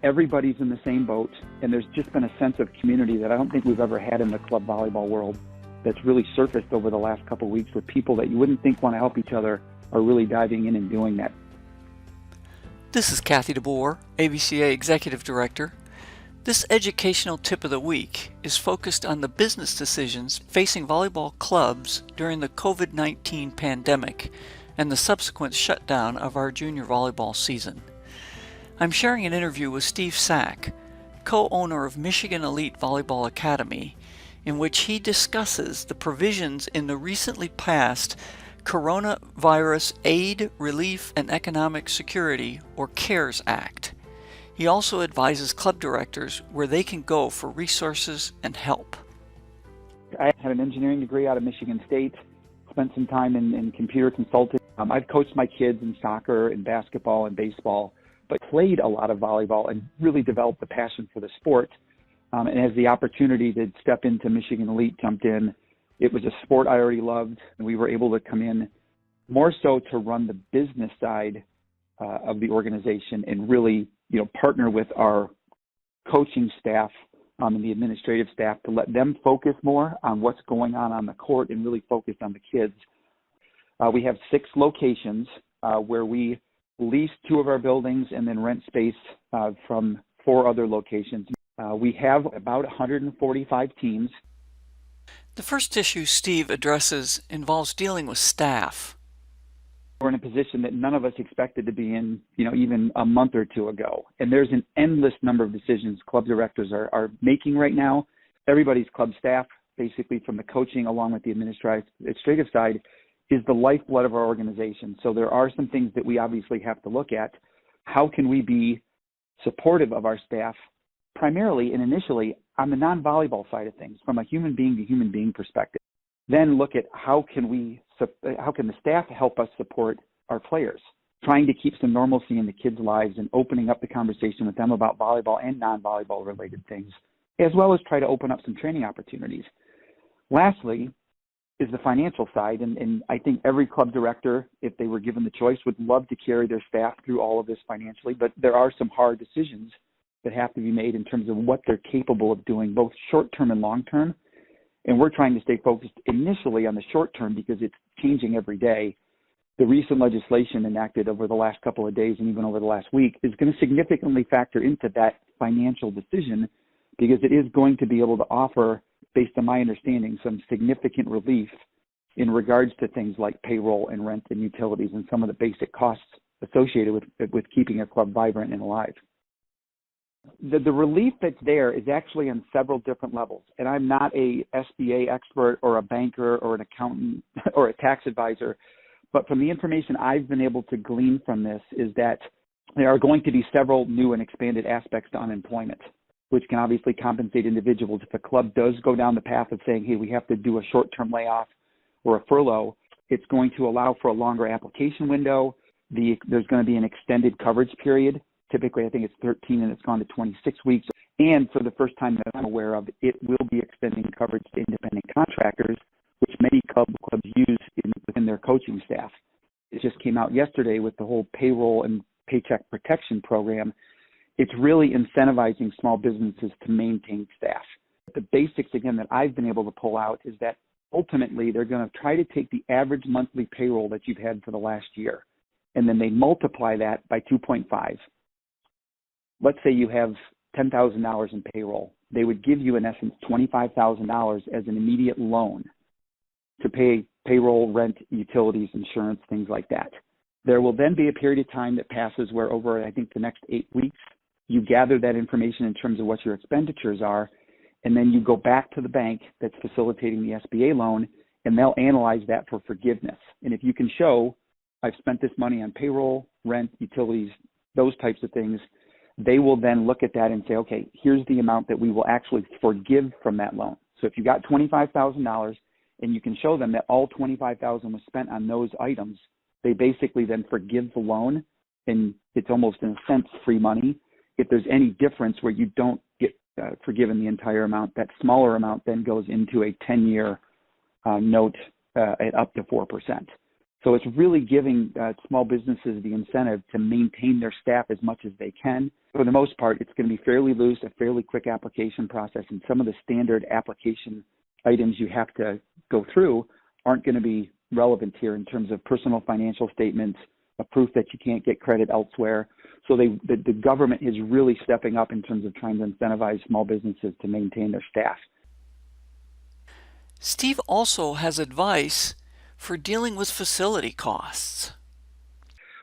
Everybody's in the same boat, and there's just been a sense of community that I don't think we've ever had in the club volleyball world that's really surfaced over the last couple of weeks, with people that you wouldn't think want to help each other are really diving in and doing that. This is Kathy DeBoer, AVCA Executive Director. This educational tip of the week is focused on the business decisions facing volleyball clubs during the COVID-19 pandemic and the subsequent shutdown of our junior volleyball season. I'm sharing an interview with Steve Sack, co-owner of Michigan Elite Volleyball Academy, in which he discusses the provisions in the recently passed Coronavirus Aid, Relief, and Economic Security, or CARES Act. He also advises club directors where they can go for resources and help. I had an engineering degree out of Michigan State, spent some time in computer consulting. I've coached my kids in soccer and basketball and baseball, but played a lot of volleyball and really developed the passion for the sport. And as the opportunity to step into Michigan Elite jumped in, it was a sport I already loved, and we were able to come in more so to run the business side of the organization and really, partner with our coaching staff and the administrative staff to let them focus more on what's going on the court and really focus on the kids. We have 6 locations where we lease 2 of our buildings and then rent space from 4 other locations. We have about 145 teams. The first issue Steve addresses involves dealing with staff. We're in a position that none of us expected to be in, even a month or 2 ago. And there's an endless number of decisions club directors are making right now. Everybody's club staff, basically from the coaching along with the administrative side, is the lifeblood of our organization. So there are some things that we obviously have to look at. How can we be supportive of our staff, primarily and initially on the non-volleyball side of things, from a human being to human being perspective? Then look at how can the staff help us support our players, trying to keep some normalcy in the kids' lives and opening up the conversation with them about volleyball and non-volleyball related things, as well as try to open up some training opportunities. Lastly is the financial side, and I think every club director, if they were given the choice, would love to carry their staff through all of this financially, but there are some hard decisions that have to be made in terms of what they're capable of doing, both short-term and long-term. And we're trying to stay focused initially on the short-term because it's changing every day. The recent legislation enacted over the last couple of days and even over the last week is going to significantly factor into that financial decision, because it is going to be able to offer, based on my understanding, some significant relief in regards to things like payroll and rent and utilities and some of the basic costs associated with keeping a club vibrant and alive. The relief that's there is actually on several different levels. And I'm not a SBA expert or a banker or an accountant or a tax advisor, but from the information I've been able to glean from this is that there are going to be several new and expanded aspects to unemployment, which can obviously compensate individuals. If a club does go down the path of saying, hey, we have to do a short-term layoff or a furlough, it's going to allow for a longer application window. There's going to be an extended coverage period. Typically, I think it's 13 and it's gone to 26 weeks. And for the first time that I'm aware of, it will be extending coverage to independent contractors, which many clubs use within their coaching staff. It just came out yesterday with the whole payroll and paycheck protection program. It's really incentivizing small businesses to maintain staff. The basics, again, that I've been able to pull out is that ultimately they're going to try to take the average monthly payroll that you've had for the last year, and then they multiply that by 2.5. Let's say you have $10,000 in payroll. They would give you, in essence, $25,000 as an immediate loan to pay payroll, rent, utilities, insurance, things like that. There will then be a period of time that passes where over, I think, the next 8 weeks, you gather that information in terms of what your expenditures are, and then you go back to the bank that's facilitating the SBA loan, and they'll analyze that for forgiveness. And if you can show, I've spent this money on payroll, rent, utilities, those types of things, they will then look at that and say, okay, here's the amount that we will actually forgive from that loan. So if you got $25,000 and you can show them that all $25,000 was spent on those items, they basically then forgive the loan, and it's almost, in a sense, free money. If there's any difference where you don't get forgiven the entire amount, that smaller amount then goes into a 10-year note at up to 4%. So it's really giving small businesses the incentive to maintain their staff as much as they can. For the most part, it's going to be fairly loose, a fairly quick application process, and some of the standard application items you have to go through aren't going to be relevant here in terms of personal financial statements, a proof that you can't get credit elsewhere. So the government is really stepping up in terms of trying to incentivize small businesses to maintain their staff. Steve also has advice for dealing with facility costs.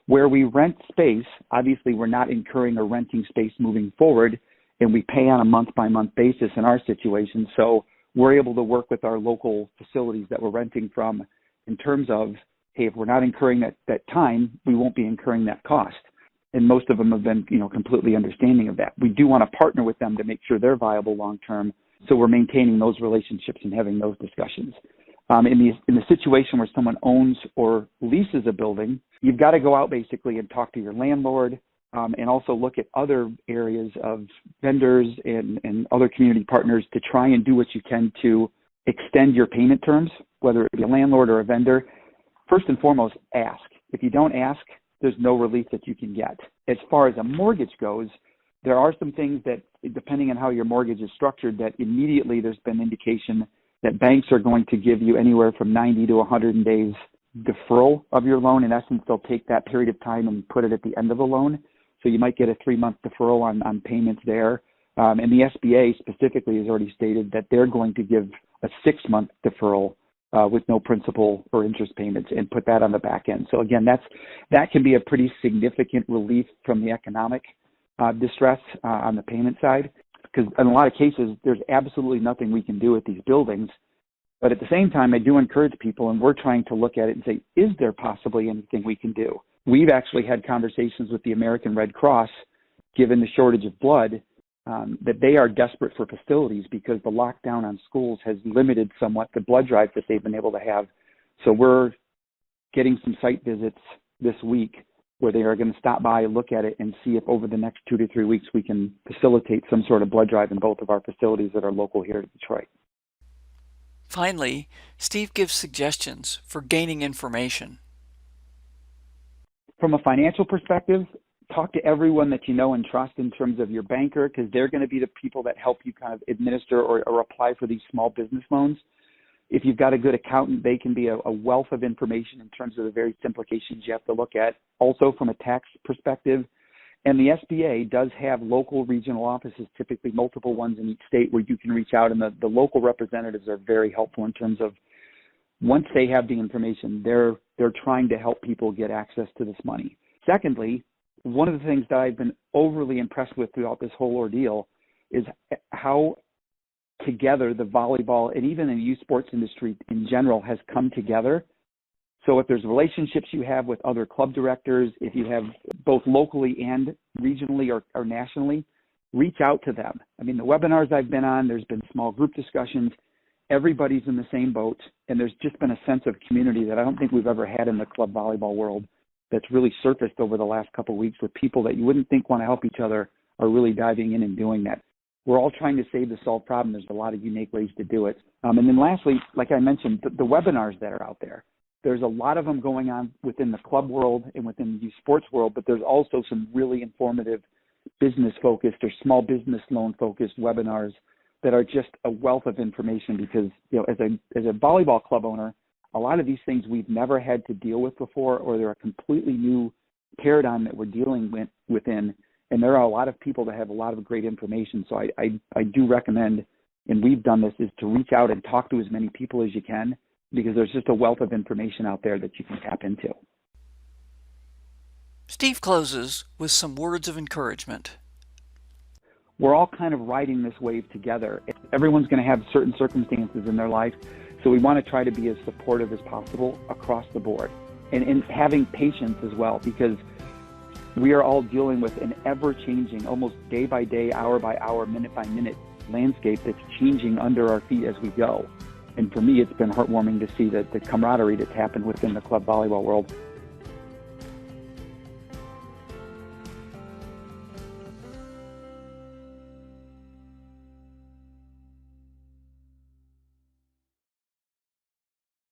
Where we rent space, obviously we're not incurring or renting space moving forward, and we pay on a month-by-month basis in our situation. So we're able to work with our local facilities that we're renting from in terms of, hey, if we're not incurring that time, we won't be incurring that cost. And most of them have been, completely understanding of that. We do want to partner with them to make sure they're viable long-term. So we're maintaining those relationships and having those discussions. In the situation where someone owns or leases a building, you've got to go out basically and talk to your landlord, and also look at other areas of vendors and other community partners to try and do what you can to extend your payment terms, whether it be a landlord or a vendor. First and foremost, ask. If you don't ask, there's no relief that you can get. As far as a mortgage goes, there are some things that, depending on how your mortgage is structured, that immediately there's been indication that banks are going to give you anywhere from 90 to 100 days deferral of your loan. In essence, they'll take that period of time and put it at the end of the loan. So you might get a 3-month deferral on payments there. And the SBA specifically has already stated that they're going to give a 6-month deferral with no principal or interest payments and put that on the back end. So again, that can be a pretty significant relief from the economic distress on the payment side, because in a lot of cases, there's absolutely nothing we can do with these buildings. But at the same time, I do encourage people, and we're trying to look at it and say, is there possibly anything we can do? We've actually had conversations with the American Red Cross, given the shortage of blood, that they are desperate for facilities because the lockdown on schools has limited somewhat the blood drives that they've been able to have. So we're getting some site visits this week where they are going to stop by, look at it, and see if over the next 2 to 3 weeks we can facilitate some sort of blood drive in both of our facilities that are local here to Detroit. Finally, Steve gives suggestions for gaining information. From a financial perspective, talk to everyone that you know and trust in terms of your banker, because they're going to be the people that help you kind of administer or apply for these small business loans. If you've got a good accountant, they can be a wealth of information in terms of the various implications you have to look at. Also from a tax perspective, and the SBA does have local regional offices, typically multiple ones in each state where you can reach out, and the local representatives are very helpful in terms of once they have the information, they're trying to help people get access to this money. Secondly, one of the things that I've been overly impressed with throughout this whole ordeal is how together the volleyball and even the youth sports industry in general has come together. So if there's relationships you have with other club directors, if you have both locally and regionally or nationally, reach out to them. I mean, the webinars I've been on, there's been small group discussions. Everybody's in the same boat, and there's just been a sense of community that I don't think we've ever had in the club volleyball world that's really surfaced over the last couple of weeks, where people that you wouldn't think want to help each other are really diving in and doing that. We're all trying to save the solve problem. There's a lot of unique ways to do it. And then lastly, like I mentioned, the webinars that are out there. There's a lot of them going on within the club world and within the youth sports world, but there's also some really informative business-focused or small business loan-focused webinars that are just a wealth of information because, as a volleyball club owner, a lot of these things we've never had to deal with before, or they're a completely new paradigm that we're dealing within. And there are a lot of people that have a lot of great information. So I do recommend, and we've done this, is to reach out and talk to as many people as you can, because there's just a wealth of information out there that you can tap into. Steve closes with some words of encouragement. We're all kind of riding this wave together. Everyone's going to have certain circumstances in their life, so we want to try to be as supportive as possible across the board. And having patience as well, because we are all dealing with an ever-changing, almost day by day, hour by hour, minute by minute landscape that's changing under our feet as we go. And for me, it's been heartwarming to see the camaraderie that's happened within the club volleyball world.